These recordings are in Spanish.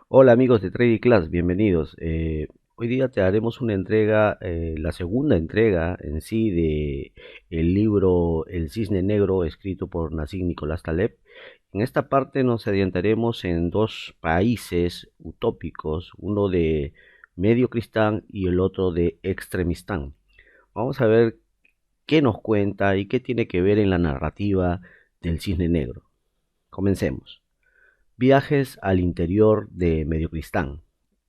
Hola amigos de Trading Class, bienvenidos. Hoy día te haremos una entrega, la segunda entrega en sí de el libro El Cisne Negro, escrito por Nassim Nicolás Taleb. En esta parte nos adentraremos en dos países utópicos, uno de Medio Cristán y el otro de Extremistán. Vamos a ver qué nos cuenta y qué tiene que ver en la narrativa del Cisne Negro. Comencemos. Viajes al interior de Mediocristán.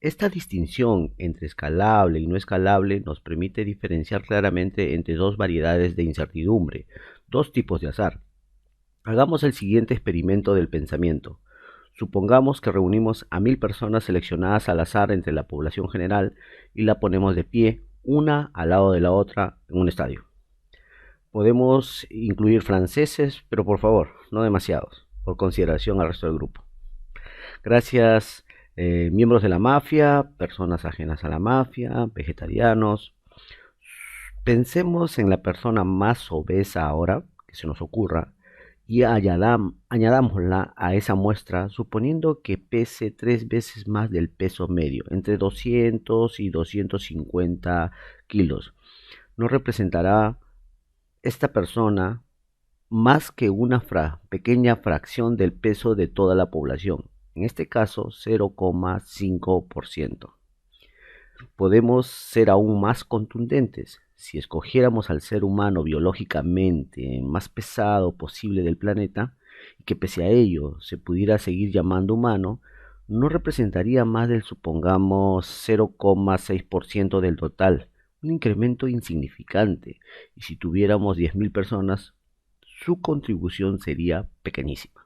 Esta distinción entre escalable y no escalable nos permite diferenciar claramente entre dos variedades de incertidumbre, dos tipos de azar. Hagamos el siguiente experimento del pensamiento. Supongamos que reunimos a 1000 personas seleccionadas al azar entre la población general y la ponemos de pie, una al lado de la otra, en un estadio. Podemos incluir franceses, pero por favor, no demasiados, por consideración al resto del grupo. Gracias, miembros de la mafia, personas ajenas a la mafia, vegetarianos. Pensemos en la persona más obesa ahora que se nos ocurra y añadámosla a esa muestra suponiendo que pese 3 veces más del peso medio, entre 200 y 250 kilos. No representará esta persona más que una pequeña fracción del peso de toda la población, en este caso 0,5%. Podemos ser aún más contundentes. Si escogiéramos al ser humano biológicamente más pesado posible del planeta, y que pese a ello se pudiera seguir llamando humano, no representaría más del, supongamos, 0,6% del total, un incremento insignificante, y si tuviéramos 10.000 personas, su contribución sería pequeñísima.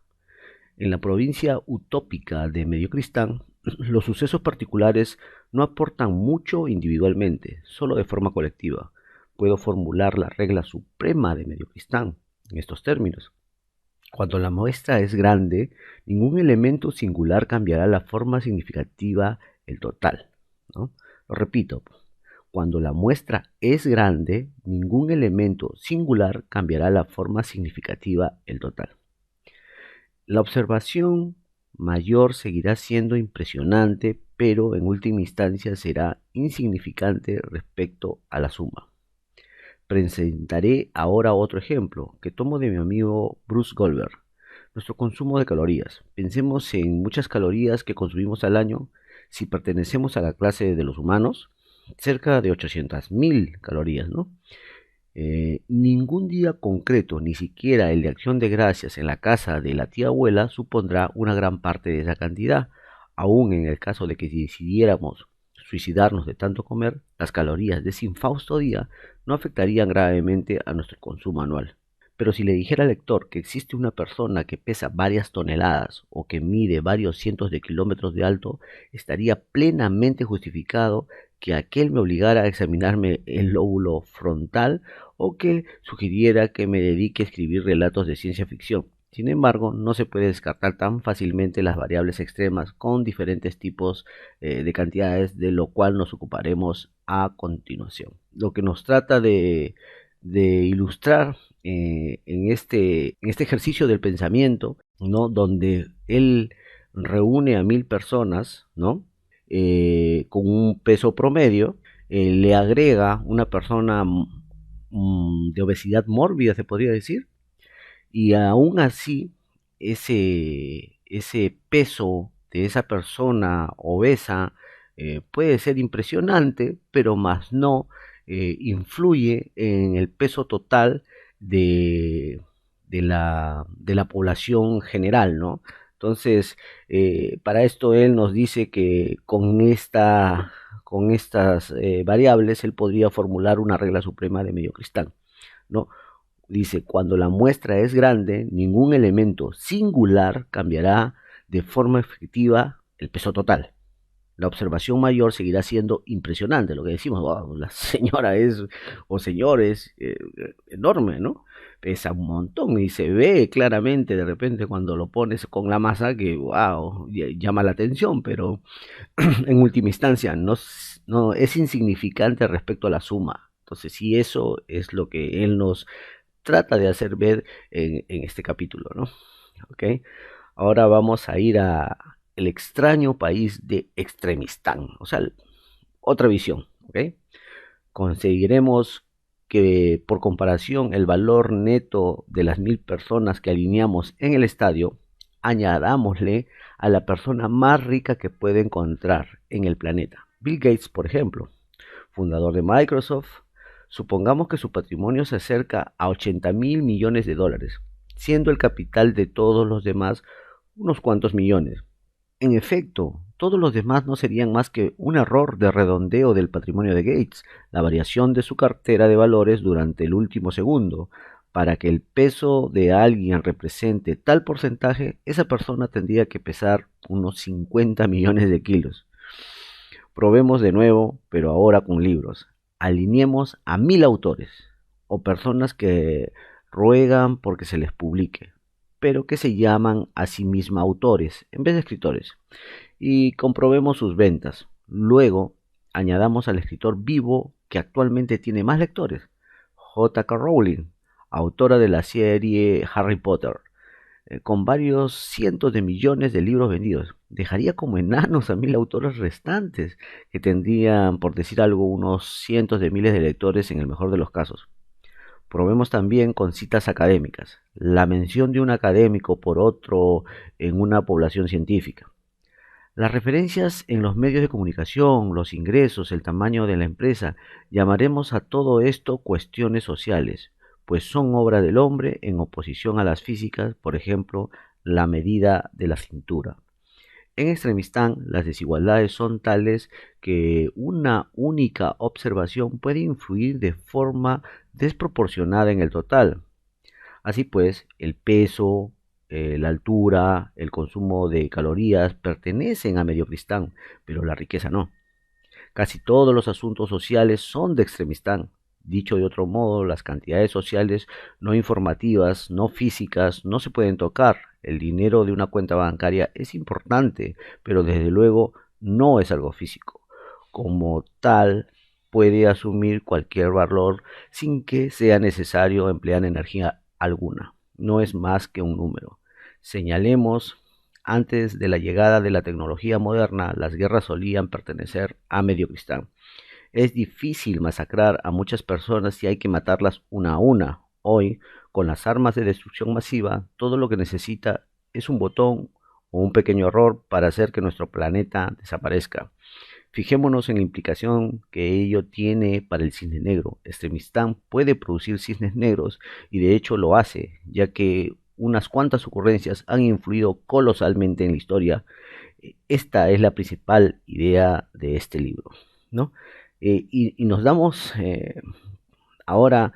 En la provincia utópica de Mediocristán, los sucesos particulares no aportan mucho individualmente, solo de forma colectiva. Puedo formular la regla suprema de Mediocristán en estos términos. Cuando la muestra es grande, ningún elemento singular cambiará la forma significativa, el total, ¿no? Lo repito, cuando la muestra es grande, ningún elemento singular cambiará la forma significativa, el total. La observación mayor seguirá siendo impresionante, pero en última instancia será insignificante respecto a la suma. Presentaré ahora otro ejemplo que tomo de mi amigo Bruce Goldberg. Nuestro consumo de calorías. Pensemos en muchas calorías que consumimos al año. Si pertenecemos a la clase de los humanos, cerca de 800.000 calorías, ¿no? Ningún día concreto, ni siquiera el de Acción de Gracias en la casa de la tía abuela, supondrá una gran parte de esa cantidad. Aún en el caso de que decidiéramos suicidarnos de tanto comer, las calorías de ese infausto día no afectarían gravemente a nuestro consumo anual. Pero si le dijera al lector que existe una persona que pesa varias toneladas o que mide varios cientos de kilómetros de alto, estaría plenamente justificado que aquel me obligara a examinarme el lóbulo frontal o que sugiriera que me dedique a escribir relatos de ciencia ficción. Sin embargo, no se puede descartar tan fácilmente las variables extremas con diferentes tipos de cantidades, de lo cual nos ocuparemos a continuación. Lo que nos trata de ilustrar en este ejercicio del pensamiento, ¿no? Donde él reúne a 1000 personas, ¿no? Con un peso promedio, le agrega una persona de obesidad mórbida, se podría decir, y aún así ese peso de esa persona obesa puede ser impresionante, pero más no influye en el peso total de, de la población general, ¿no? Entonces, para esto él nos dice que con estas variables él podría formular una regla suprema de Mediocristán, ¿no? Dice, cuando la muestra es grande, ningún elemento singular cambiará de forma efectiva el peso total. La observación mayor seguirá siendo impresionante, lo que decimos, wow, la señora es, o señor es enorme, ¿no? Pesa un montón y se ve claramente de repente cuando lo pones con la masa que, wow, llama la atención, pero en última instancia no es insignificante respecto a la suma. Entonces, sí, eso es lo que él nos trata de hacer ver en este capítulo, ¿no? ¿Ok? Ahora vamos a ir a el extraño país de Extremistán. O sea, otra visión, ¿ok? Conseguiremos que por comparación el valor neto de las 1.000 personas que alineamos en el estadio, añadámosle a la persona más rica que puede encontrar en el planeta. Bill Gates, por ejemplo, fundador de Microsoft, supongamos que su patrimonio se acerca a 80.000 millones de dólares, siendo el capital de todos los demás unos cuantos millones. En efecto, todos los demás no serían más que un error de redondeo del patrimonio de Gates, la variación de su cartera de valores durante el último segundo. Para que el peso de alguien represente tal porcentaje, esa persona tendría que pesar unos 50 millones de kilos. Probemos de nuevo, pero ahora con libros. Alineemos a 1.000 autores o personas que ruegan porque se les publique, pero que se llaman a sí mismos autores en vez de escritores, y comprobemos sus ventas. Luego, añadamos al escritor vivo que actualmente tiene más lectores, J. K. Rowling, autora de la serie Harry Potter, con varios cientos de millones de libros vendidos. Dejaría como enanos a 1.000 autores restantes, que tendrían, por decir algo, unos cientos de miles de lectores en el mejor de los casos. Probemos también con citas académicas, la mención de un académico por otro en una población científica. Las referencias en los medios de comunicación, los ingresos, el tamaño de la empresa, llamaremos a todo esto cuestiones sociales, pues son obra del hombre en oposición a las físicas, por ejemplo, la medida de la cintura. En Extremistán, las desigualdades son tales que una única observación puede influir de forma desproporcionada en el total. Así pues, el peso, la altura, el consumo de calorías pertenecen a Mediocristán, pero la riqueza no. Casi todos los asuntos sociales son de Extremistán. Dicho de otro modo, las cantidades sociales no informativas, no físicas, no se pueden tocar. El dinero de una cuenta bancaria es importante, pero desde luego no es algo físico. Como tal, puede asumir cualquier valor sin que sea necesario emplear energía alguna. No es más que un número. Señalemos, antes de la llegada de la tecnología moderna, las guerras solían pertenecer a Mediocristán. Es difícil masacrar a muchas personas si hay que matarlas una a una. Hoy, con las armas de destrucción masiva, todo lo que necesita es un botón o un pequeño error para hacer que nuestro planeta desaparezca. Fijémonos en la implicación que ello tiene para el cisne negro. Extremistán puede producir cisnes negros y de hecho lo hace, ya que unas cuantas ocurrencias han influido colosalmente en la historia. Esta es la principal idea de este libro, ¿no? Y nos damos ahora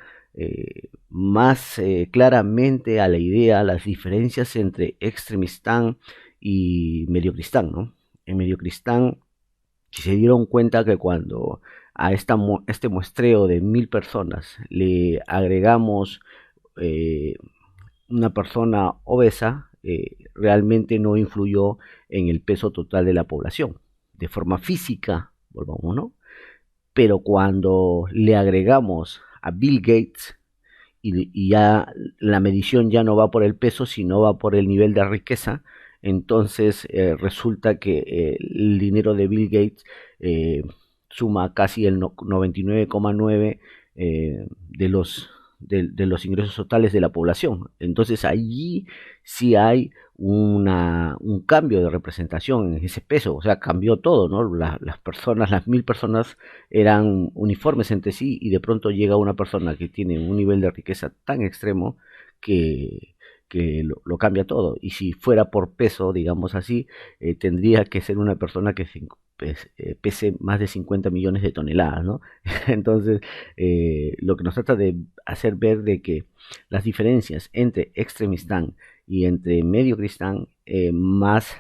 más claramente a la idea, las diferencias entre Extremistán y Mediocristán, ¿no? En Mediocristán, si se dieron cuenta que cuando a este muestreo de 1.000 personas le agregamos eh, una persona obesa, realmente no influyó en el peso total de la población. De forma física, volvamos, ¿no? Pero cuando le agregamos a Bill Gates y ya la medición ya no va por el peso, sino va por el nivel de riqueza, entonces resulta que el dinero de Bill Gates suma casi el 99,9 de los ingresos totales de la población. Entonces allí sí hay un cambio de representación en ese peso, o sea, cambió todo, ¿no? Las personas, las 1.000 personas eran uniformes entre sí y de pronto llega una persona que tiene un nivel de riqueza tan extremo que lo cambia todo. Y si fuera por peso, digamos así, tendría que ser una persona que pese más de 50 millones de toneladas, ¿no? Entonces, lo que nos trata de hacer ver de que las diferencias entre Extremistán y entre Mediocristán más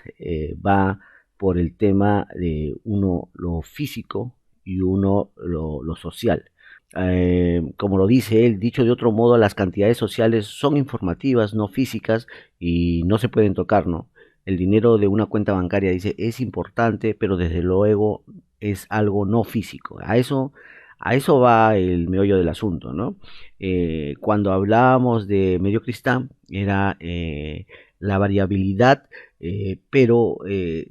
va por el tema de uno lo físico y uno lo social. Como lo dice él, dicho de otro modo, las cantidades sociales son informativas, no físicas, y no se pueden tocar, ¿no? El dinero de una cuenta bancaria, dice, es importante, pero desde luego es algo no físico. A eso va el meollo del asunto, ¿no? Cuando hablábamos de Mediocristán, era la variabilidad pero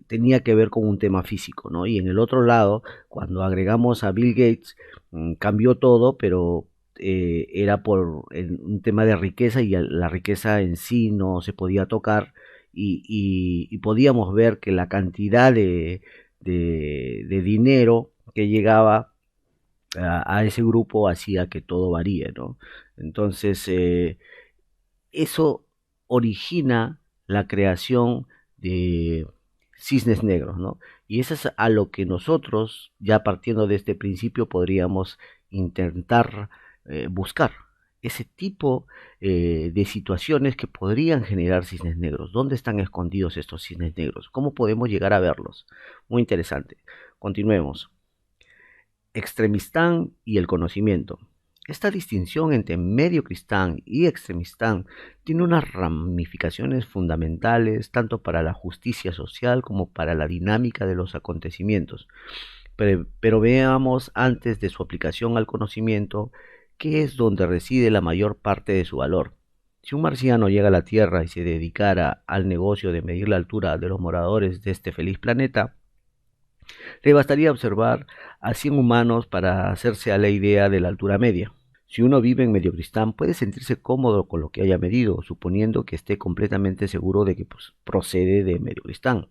tenía que ver con un tema físico, ¿no? Y en el otro lado, cuando agregamos a Bill Gates, cambió todo, pero era por un tema de riqueza y la riqueza en sí no se podía tocar y podíamos ver que la cantidad de dinero que llegaba a ese grupo hacía que todo varíe, ¿no? Entonces, eso origina la creación de cisnes negros, ¿no? Y eso es a lo que nosotros, ya partiendo de este principio, podríamos intentar buscar ese tipo de situaciones que podrían generar cisnes negros. ¿Dónde están escondidos estos cisnes negros? ¿Cómo podemos llegar a verlos? Muy interesante. Continuemos. Extremistán y el conocimiento. Esta distinción entre mediocristán y extremistán tiene unas ramificaciones fundamentales tanto para la justicia social como para la dinámica de los acontecimientos. Pero veamos antes de su aplicación al conocimiento, qué es donde reside la mayor parte de su valor. Si un marciano llega a la Tierra y se dedicara al negocio de medir la altura de los moradores de este feliz planeta, le bastaría observar a 100 humanos para hacerse a la idea de la altura media. Si uno vive en Mediocristán, puede sentirse cómodo con lo que haya medido, suponiendo que esté completamente seguro de que procede de Mediocristán.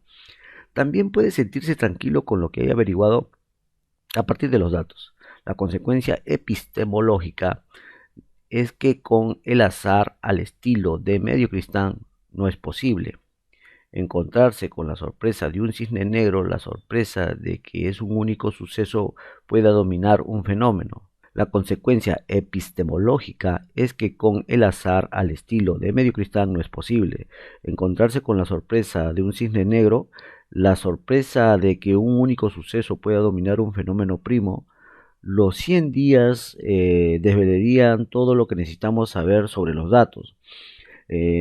También puede sentirse tranquilo con lo que haya averiguado a partir de los datos. La consecuencia epistemológica es que con el azar al estilo de Mediocristán no es posible encontrarse con la sorpresa de un cisne negro, la sorpresa de que es un único suceso pueda dominar un fenómeno. La consecuencia epistemológica es que con el azar al estilo de Medio Cristán no es posible encontrarse con la sorpresa de un cisne negro, la sorpresa de que un único suceso pueda dominar un fenómeno primo. Los 100 días desvelarían todo lo que necesitamos saber sobre los datos,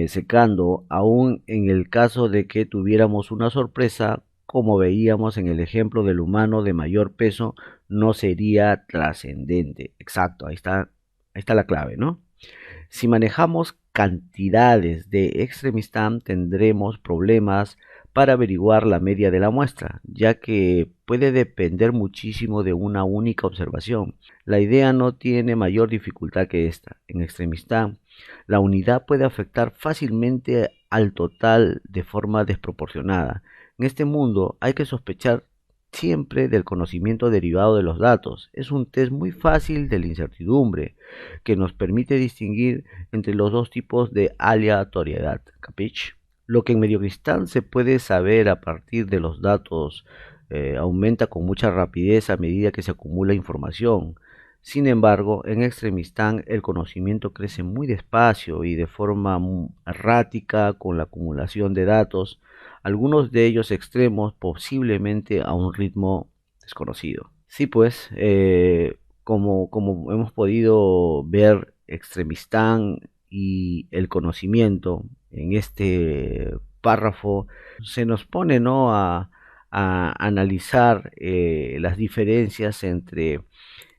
secando, aún en el caso de que tuviéramos una sorpresa, como veíamos en el ejemplo del humano de mayor peso, no sería trascendente. Exacto, ahí está la clave, ¿no? Si manejamos cantidades de extremistán, tendremos problemas para averiguar la media de la muestra, ya que puede depender muchísimo de una única observación. La idea no tiene mayor dificultad que esta. En extremistán, la unidad puede afectar fácilmente al total de forma desproporcionada. En este mundo hay que sospechar siempre del conocimiento derivado de los datos. Es un test muy fácil de la incertidumbre que nos permite distinguir entre los dos tipos de aleatoriedad. ¿Capich? Lo que en Mediocristán se puede saber a partir de los datos aumenta con mucha rapidez a medida que se acumula información. Sin embargo, en Extremistán el conocimiento crece muy despacio y de forma errática con la acumulación de datos, algunos de ellos extremos posiblemente a un ritmo desconocido. Sí, pues, como hemos podido ver, Extremistán y el conocimiento en este párrafo se nos pone, ¿no?, a analizar las diferencias entre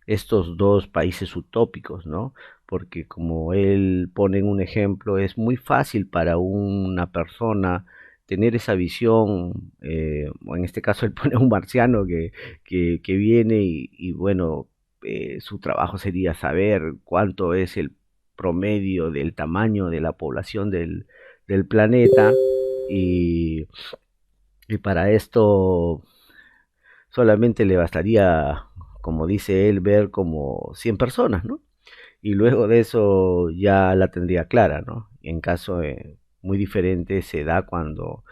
estos dos países utópicos, ¿no? Porque como él pone en un ejemplo, es muy fácil para una persona tener esa visión, o en este caso él pone a un marciano que viene y bueno, su trabajo sería saber cuánto es el promedio del tamaño de la población del planeta y, y para esto solamente le bastaría, como dice él, ver como 100 personas, ¿no? Y luego de eso ya la tendría clara, ¿no? En caso muy diferente se da cuando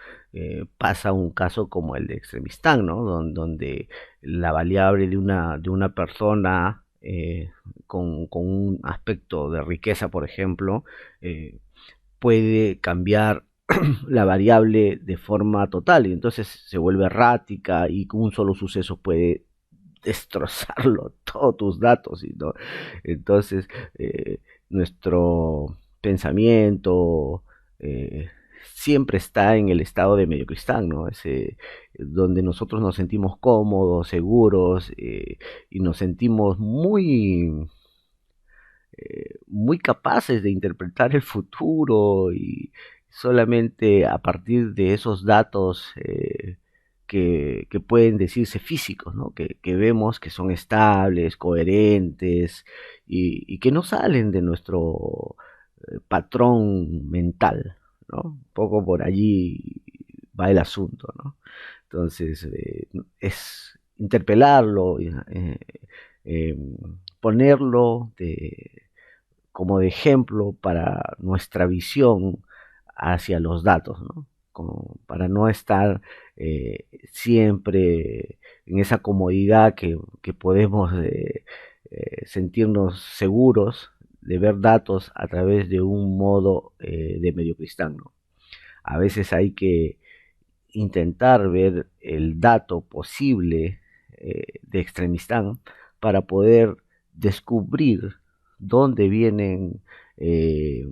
pasa un caso como el de Extremistán, ¿no? Donde la variable de una persona con un aspecto de riqueza, por ejemplo, eh, puede cambiar la variable de forma total y entonces se vuelve errática y con un solo suceso puede destrozarlo todos tus datos, ¿no? Entonces nuestro pensamiento siempre está en el estado de medio cristán, ¿no? Ese, donde nosotros nos sentimos cómodos, seguros y nos sentimos muy capaces de interpretar el futuro solamente a partir de esos datos que pueden decirse físicos, ¿no? Que vemos que son estables, coherentes y que no salen de nuestro patrón mental, ¿no? Un poco por allí va el asunto, ¿no? Entonces, es interpelarlo, eh, ponerlo como de ejemplo para nuestra visión hacia los datos, ¿no? Como para no estar siempre en esa comodidad que podemos sentirnos seguros de ver datos a través de un modo de medio cristán, ¿no? A veces hay que intentar ver el dato posible de Extremistán para poder descubrir dónde vienen, eh,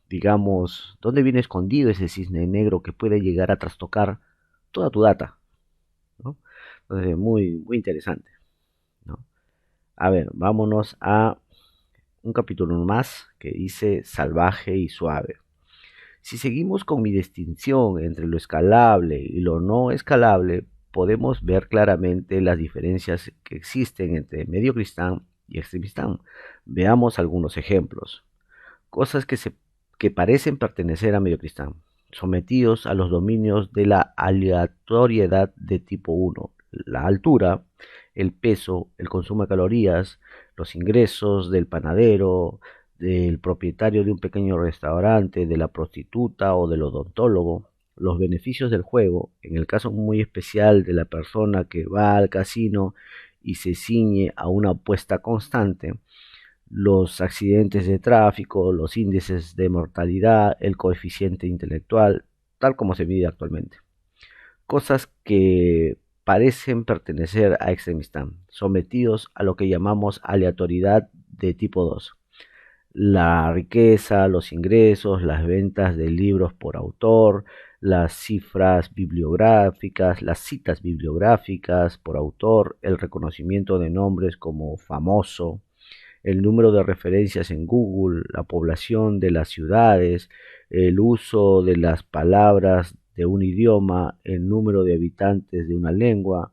digamos, dónde viene escondido ese cisne negro que puede llegar a trastocar toda tu data, ¿no? Entonces, muy interesante, ¿no? A ver, vámonos a un capítulo más que dice salvaje y suave. Si seguimos con mi distinción entre lo escalable y lo no escalable, podemos ver claramente las diferencias que existen entre medio cristán y extremistán. Veamos algunos ejemplos. Cosas que parecen pertenecer a medio cristán, sometidos a los dominios de la aleatoriedad de tipo 1, la altura, el peso, el consumo de calorías, los ingresos del panadero, del propietario de un pequeño restaurante, de la prostituta o del odontólogo, los beneficios del juego, en el caso muy especial de la persona que va al casino y se ciñe a una apuesta constante, los accidentes de tráfico, los índices de mortalidad, el coeficiente intelectual, tal como se mide actualmente. Cosas que parecen pertenecer a Extremistán, sometidos a lo que llamamos aleatoriedad de tipo 2. La riqueza, los ingresos, las ventas de libros por autor, las cifras bibliográficas, las citas bibliográficas por autor, el reconocimiento de nombres como famoso, el número de referencias en Google, la población de las ciudades, el uso de las palabras de un idioma, el número de habitantes de una lengua,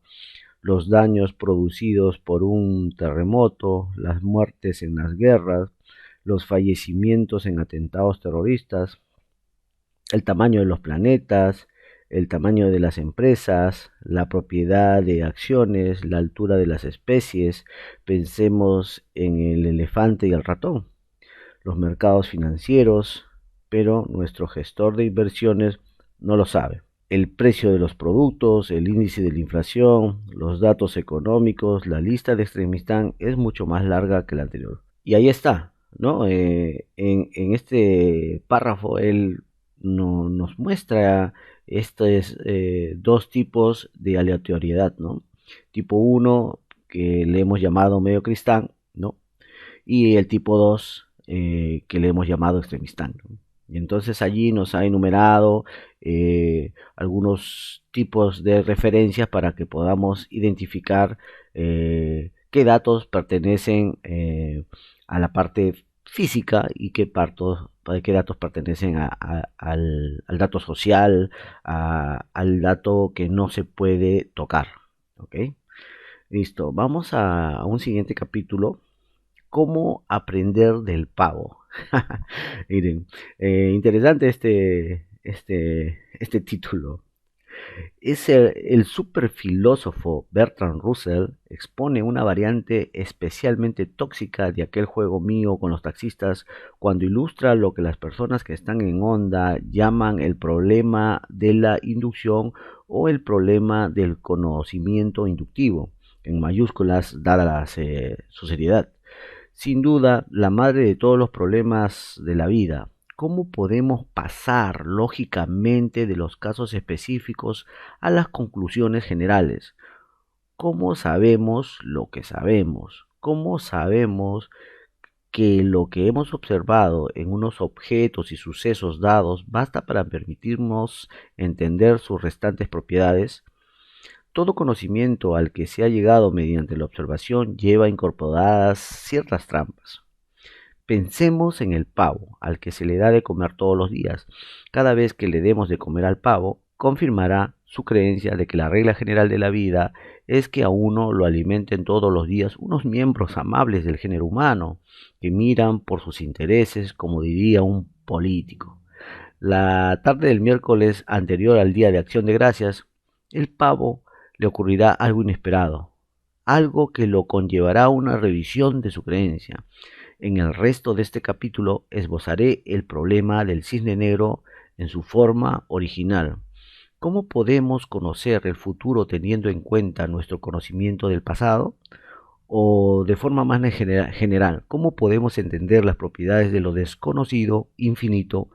los daños producidos por un terremoto, las muertes en las guerras, los fallecimientos en atentados terroristas, el tamaño de los planetas, el tamaño de las empresas, la propiedad de acciones, la altura de las especies. Pensemos en el elefante y el ratón, los mercados financieros, pero nuestro gestor de inversiones no lo sabe. El precio de los productos, el índice de la inflación, los datos económicos, la lista de Extremistán es mucho más larga que la anterior. Y ahí está, ¿no? En este párrafo él nos muestra estos dos tipos de aleatoriedad, ¿no? Tipo uno que le hemos llamado medio cristán, ¿no? Y el tipo 2 que le hemos llamado extremistán, ¿no? Y entonces allí nos ha enumerado algunos tipos de referencias para que podamos identificar qué datos pertenecen a la parte física y qué datos pertenecen al dato social, al dato que no se puede tocar. ¿Ok? Listo, vamos a un siguiente capítulo. ¿Cómo aprender del pavo? Miren, interesante este título. Es el superfilósofo Bertrand Russell expone una variante especialmente tóxica de aquel juego mío con los taxistas cuando ilustra lo que las personas que están en onda llaman el problema de la inducción o el problema del conocimiento inductivo, en mayúsculas dada su seriedad. Sin duda, la madre de todos los problemas de la vida. ¿Cómo podemos pasar lógicamente de los casos específicos a las conclusiones generales? ¿Cómo sabemos lo que sabemos? ¿Cómo sabemos que lo que hemos observado en unos objetos y sucesos dados basta para permitirnos entender sus restantes propiedades? Todo conocimiento al que se ha llegado mediante la observación lleva incorporadas ciertas trampas. Pensemos en el pavo, al que se le da de comer todos los días. Cada vez que le demos de comer al pavo, confirmará su creencia de que la regla general de la vida es que a uno lo alimenten todos los días unos miembros amables del género humano, que miran por sus intereses, como diría un político. La tarde del miércoles anterior al Día de Acción de Gracias, el pavo le ocurrirá algo inesperado, algo que lo conllevará a una revisión de su creencia. En el resto de este capítulo esbozaré el problema del cisne negro en su forma original. ¿Cómo podemos conocer el futuro teniendo en cuenta nuestro conocimiento del pasado? O de forma más general, ¿cómo podemos entender las propiedades de lo desconocido, infinito,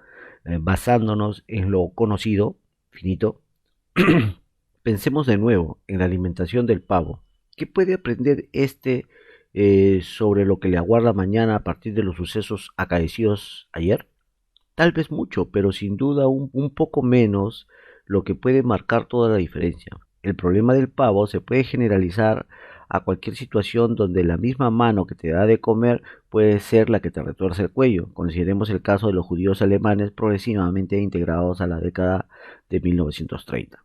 basándonos en lo conocido, finito? Pensemos de nuevo en la alimentación del pavo. ¿Qué puede aprender sobre lo que le aguarda mañana a partir de los sucesos acaecidos ayer? Tal vez mucho, pero sin duda un poco menos, lo que puede marcar toda la diferencia. El problema del pavo se puede generalizar a cualquier situación donde la misma mano que te da de comer puede ser la que te retuerce el cuello. Consideremos el caso de los judíos alemanes progresivamente integrados a la década de 1930.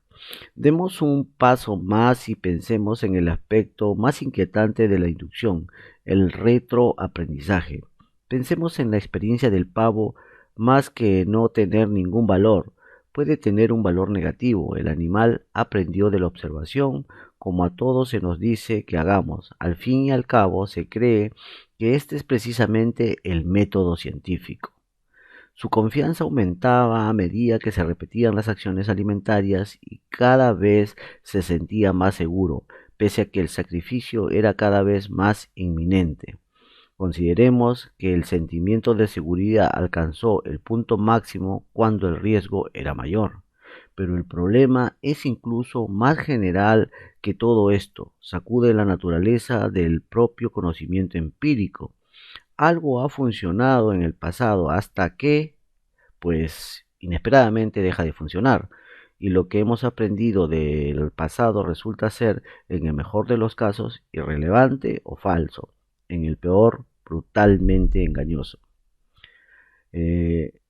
Demos un paso más y pensemos en el aspecto más inquietante de la inducción, el retroaprendizaje. Pensemos en la experiencia del pavo. Más que no tener ningún valor, puede tener un valor negativo. El animal aprendió de la observación, como a todos se nos dice que hagamos. Al fin y al cabo, se cree que este es precisamente el método científico. Su confianza aumentaba a medida que se repetían las acciones alimentarias y cada vez se sentía más seguro, pese a que el sacrificio era cada vez más inminente. Consideremos que el sentimiento de seguridad alcanzó el punto máximo cuando el riesgo era mayor. Pero el problema es incluso más general que todo esto. Sacude la naturaleza del propio conocimiento empírico. Algo ha funcionado en el pasado hasta que, pues, inesperadamente deja de funcionar. Y lo que hemos aprendido del pasado resulta ser, en el mejor de los casos, irrelevante o falso, en el peor, brutalmente engañoso.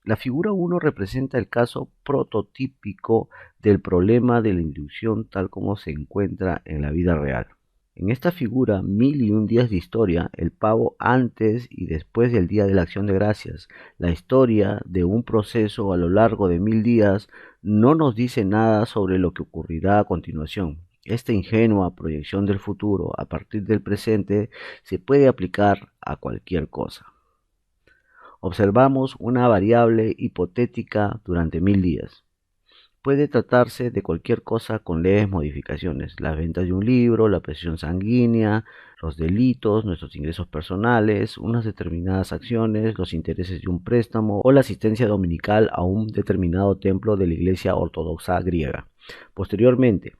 La figura 1 representa el caso prototípico del problema de la inducción tal como se encuentra en la vida real. En esta figura, 1001 días de historia, el pavo antes y después del Día de la Acción de Gracias. La historia de un proceso a lo largo de 1000 días no nos dice nada sobre lo que ocurrirá a continuación. Esta ingenua proyección del futuro a partir del presente se puede aplicar a cualquier cosa. Observamos una variable hipotética durante 1000 días. Puede tratarse de cualquier cosa con leves modificaciones: las ventas de un libro, la presión sanguínea, los delitos, nuestros ingresos personales, unas determinadas acciones, los intereses de un préstamo o la asistencia dominical a un determinado templo de la Iglesia Ortodoxa griega. Posteriormente,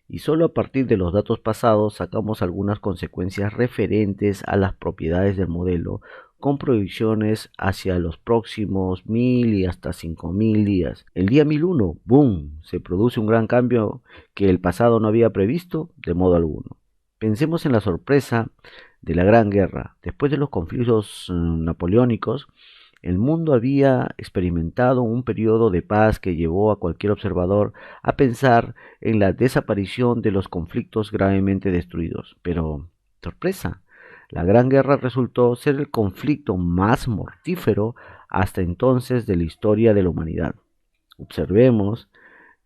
y solo a partir de los datos pasados, sacamos algunas consecuencias referentes a las propiedades del modelo, con proyecciones hacia los próximos 1000 y hasta 5000 días. El día 1001, ¡boom!, se produce un gran cambio que el pasado no había previsto de modo alguno. Pensemos en la sorpresa de la Gran Guerra. Después de los conflictos napoleónicos, el mundo había experimentado un periodo de paz que llevó a cualquier observador a pensar en la desaparición de los conflictos gravemente destruidos. Pero, sorpresa, la Gran Guerra resultó ser el conflicto más mortífero hasta entonces de la historia de la humanidad. Observemos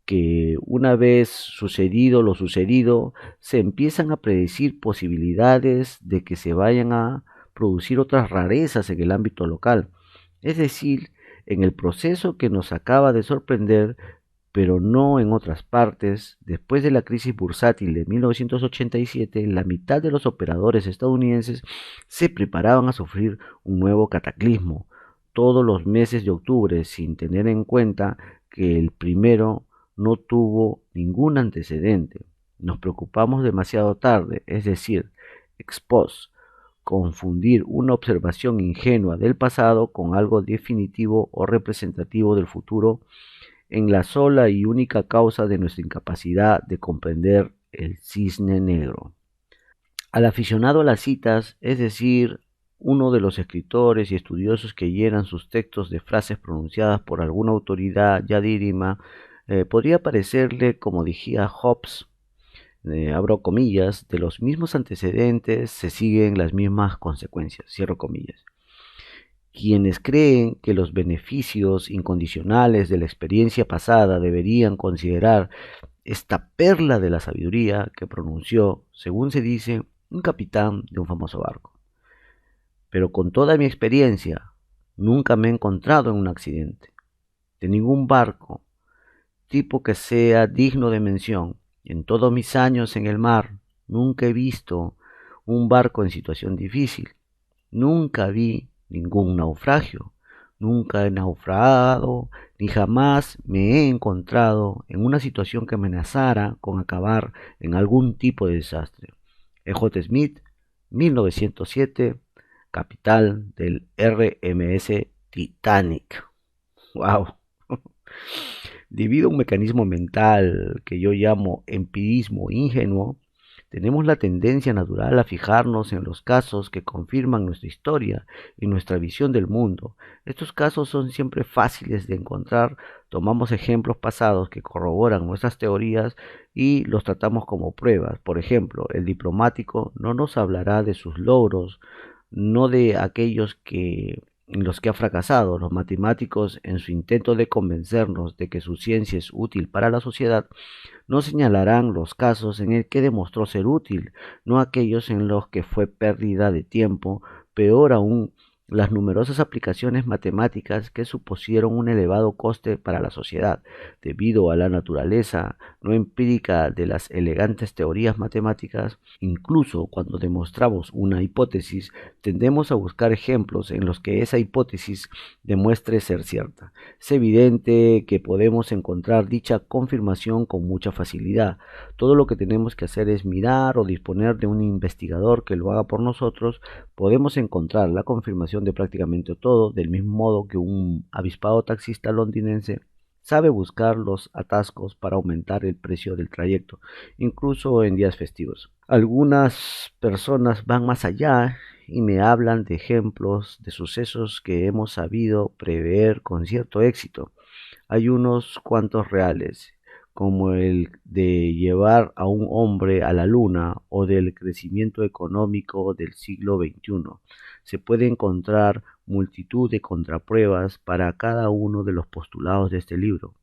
que una vez sucedido lo sucedido, se empiezan a predecir posibilidades de que se vayan a producir otras rarezas en el ámbito local. Es decir, en el proceso que nos acaba de sorprender, pero no en otras partes. Después de la crisis bursátil de 1987, la mitad de los operadores estadounidenses se preparaban a sufrir un nuevo cataclismo todos los meses de octubre, sin tener en cuenta que el primero no tuvo ningún antecedente. Nos preocupamos demasiado tarde, es decir, ex post. Confundir una observación ingenua del pasado con algo definitivo o representativo del futuro en la sola y única causa de nuestra incapacidad de comprender el cisne negro. Al aficionado a las citas, es decir, uno de los escritores y estudiosos que llenan sus textos de frases pronunciadas por alguna autoridad ya dirima, podría parecerle, como dijía Hobbes, abro comillas, de los mismos antecedentes se siguen las mismas consecuencias, cierro comillas. Quienes creen que los beneficios incondicionales de la experiencia pasada deberían considerar esta perla de la sabiduría que pronunció, según se dice, un capitán de un famoso barco. Pero con toda mi experiencia, nunca me he encontrado en un accidente de ningún barco, tipo que sea digno de mención. En todos mis años en el mar, nunca he visto un barco en situación difícil. Nunca vi ningún naufragio. Nunca he naufragado, ni jamás me he encontrado en una situación que amenazara con acabar en algún tipo de desastre. E. Smith, 1907, capital del RMS Titanic. Wow. Debido a un mecanismo mental que yo llamo empirismo ingenuo, tenemos la tendencia natural a fijarnos en los casos que confirman nuestra historia y nuestra visión del mundo. Estos casos son siempre fáciles de encontrar, tomamos ejemplos pasados que corroboran nuestras teorías y los tratamos como pruebas. Por ejemplo, el diplomático no nos hablará de sus logros, no de aquellos en los que ha fracasado. Los matemáticos, en su intento de convencernos de que su ciencia es útil para la sociedad, no señalarán los casos en el que demostró ser útil, no aquellos en los que fue pérdida de tiempo, peor aún, las numerosas aplicaciones matemáticas que supusieron un elevado coste para la sociedad, debido a la naturaleza no empírica de las elegantes teorías matemáticas. Incluso cuando demostramos una hipótesis, tendemos a buscar ejemplos en los que esa hipótesis demuestre ser cierta. Es evidente que podemos encontrar dicha confirmación con mucha facilidad. Todo lo que tenemos que hacer es mirar o disponer de un investigador que lo haga por nosotros. Podemos encontrar la confirmación de prácticamente todo, del mismo modo que un avispado taxista londinense sabe buscar los atascos para aumentar el precio del trayecto, incluso en días festivos. Algunas personas van más allá y me hablan de ejemplos de sucesos que hemos sabido prever con cierto éxito. Hay unos cuantos reales, como el de llevar a un hombre a la luna o del crecimiento económico del siglo XXI. Se puede encontrar multitud de contrapruebas para cada uno de los postulados de este libro,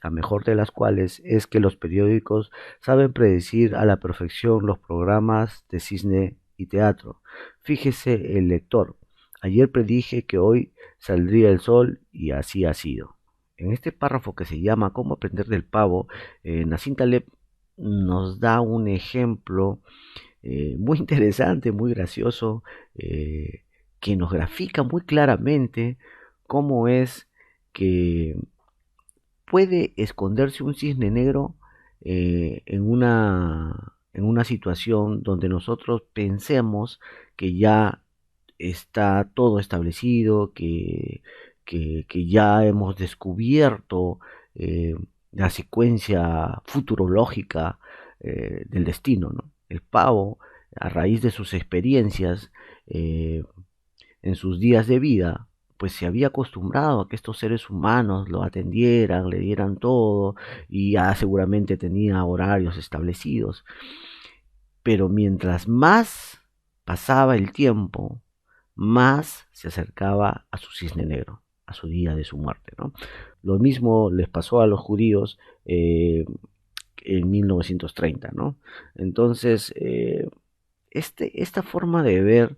la mejor de las cuales es que los periódicos saben predecir a la perfección los programas de cine y teatro. Fíjese el lector, ayer predije que hoy saldría el sol y así ha sido. En este párrafo que se llama Cómo aprender del pavo, Nassim Taleb nos da un ejemplo muy interesante, muy gracioso, que nos grafica muy claramente cómo es que puede esconderse un cisne negro en una situación donde nosotros pensemos que ya está todo establecido, que ya hemos descubierto la secuencia futurológica del destino, ¿no? El pavo, a raíz de sus experiencias en sus días de vida, pues se había acostumbrado a que estos seres humanos lo atendieran, le dieran todo, y ya seguramente tenía horarios establecidos. Pero mientras más pasaba el tiempo, más se acercaba a su cisne negro, a su día de su muerte, ¿no? Lo mismo les pasó a los judíos en 1930, ¿no? Entonces, esta forma de ver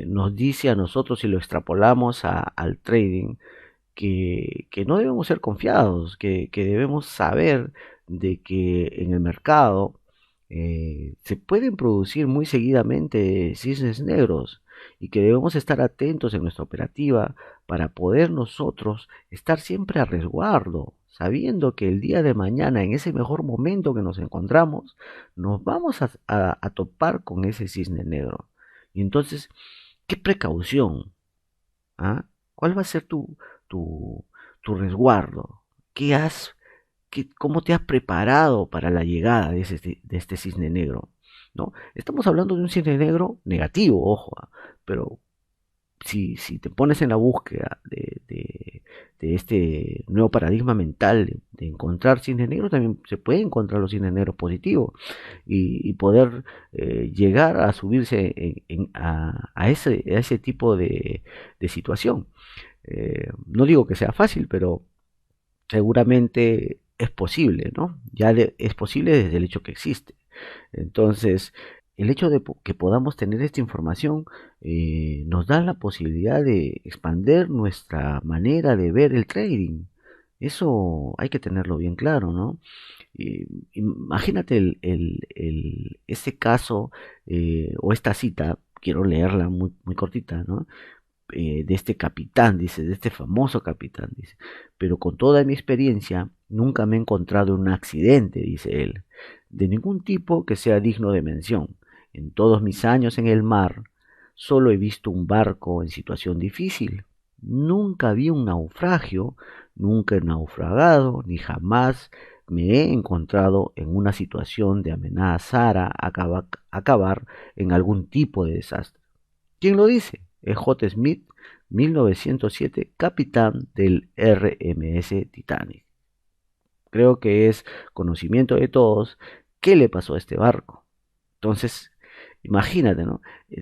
nos dice a nosotros, si lo extrapolamos al trading, que no debemos ser confiados, que debemos saber de que en el mercado se pueden producir muy seguidamente cisnes negros y que debemos estar atentos en nuestra operativa para poder nosotros estar siempre a resguardo, sabiendo que el día de mañana, en ese mejor momento que nos encontramos, nos vamos a topar con ese cisne negro. Y entonces, ¿qué precaución? ¿Ah? ¿Cuál va a ser tu, tu resguardo? ¿Cómo te has preparado para la llegada de este cisne negro? ¿No? Estamos hablando de un cisne negro negativo, ojo, pero si te pones en la búsqueda de este nuevo paradigma mental de encontrar cisnes negros, también se puede encontrar los cisnes negros positivos y poder llegar a subirse a ese tipo de situación. No digo que sea fácil, pero seguramente es posible, ¿no? Es posible desde el hecho que existe. Entonces, el hecho de que podamos tener esta información nos da la posibilidad de expandir nuestra manera de ver el trading. Eso hay que tenerlo bien claro, ¿no? Imagínate este caso o esta cita, quiero leerla muy cortita, ¿no? De este capitán, dice, de este famoso capitán, dice, pero con toda mi experiencia nunca me he encontrado en un accidente, dice él, de ningún tipo que sea digno de mención. En todos mis años en el mar, solo he visto un barco en situación difícil. Nunca vi un naufragio, nunca he naufragado, ni jamás me he encontrado en una situación de amenazar a acabar en algún tipo de desastre. ¿Quién lo dice? Es J. Smith, 1907, capitán del RMS Titanic. Creo que es conocimiento de todos qué le pasó a este barco. Entonces, imagínate, ¿no?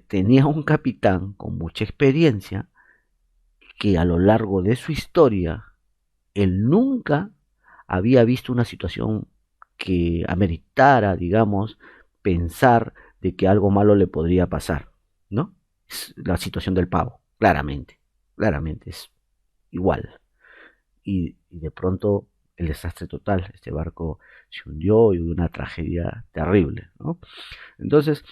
Tenía un capitán con mucha experiencia que a lo largo de su historia, él nunca había visto una situación que ameritara, digamos, pensar de que algo malo le podría pasar, ¿no? Es la situación del pavo, claramente es igual. Y de pronto el desastre total, este barco se hundió y hubo una tragedia terrible, ¿no? Entonces,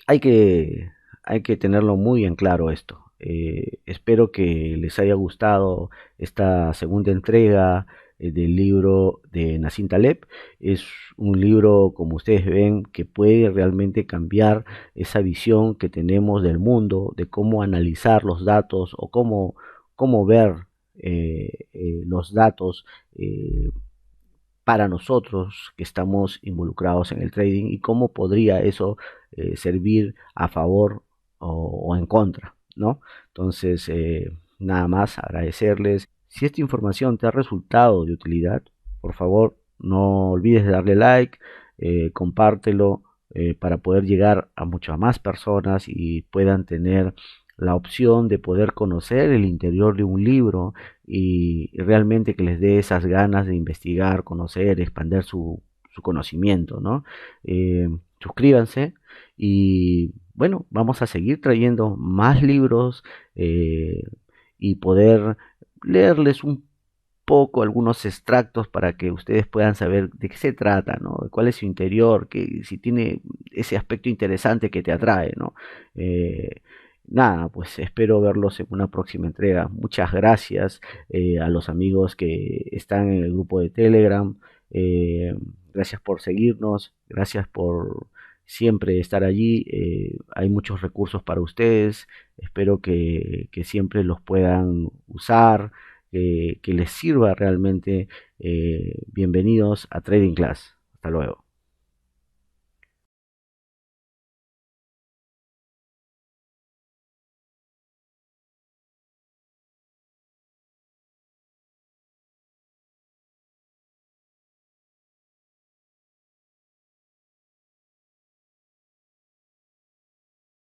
hay que, hay que tenerlo muy en claro esto. Espero que les haya gustado esta segunda entrega del libro de Nassim Taleb. Es un libro, como ustedes ven, que puede realmente cambiar esa visión que tenemos del mundo, de cómo analizar los datos o cómo ver los datos para nosotros que estamos involucrados en el trading y cómo podría eso servir a favor o en contra, ¿no? Entonces, nada más agradecerles. Si esta información te ha resultado de utilidad, por favor, no olvides de darle like, compártelo para poder llegar a muchas más personas y puedan tener la opción de poder conocer el interior de un libro y realmente que les dé esas ganas de investigar, conocer, expandir su conocimiento, ¿no? Suscríbanse y bueno, vamos a seguir trayendo más libros eh, y poder leerles un poco algunos extractos para que ustedes puedan saber de qué se trata, ¿no? Cuál es su interior, que si tiene ese aspecto interesante que te atrae, ¿no? Eh, Nada, pues espero verlos en una próxima entrega. Muchas gracias a los amigos que están en el grupo de Telegram. Eh, Gracias por seguirnos, gracias por siempre estar allí. Hay muchos recursos para ustedes. Espero que siempre los puedan usar, que les sirva realmente. Bienvenidos a Trading Class. Hasta luego.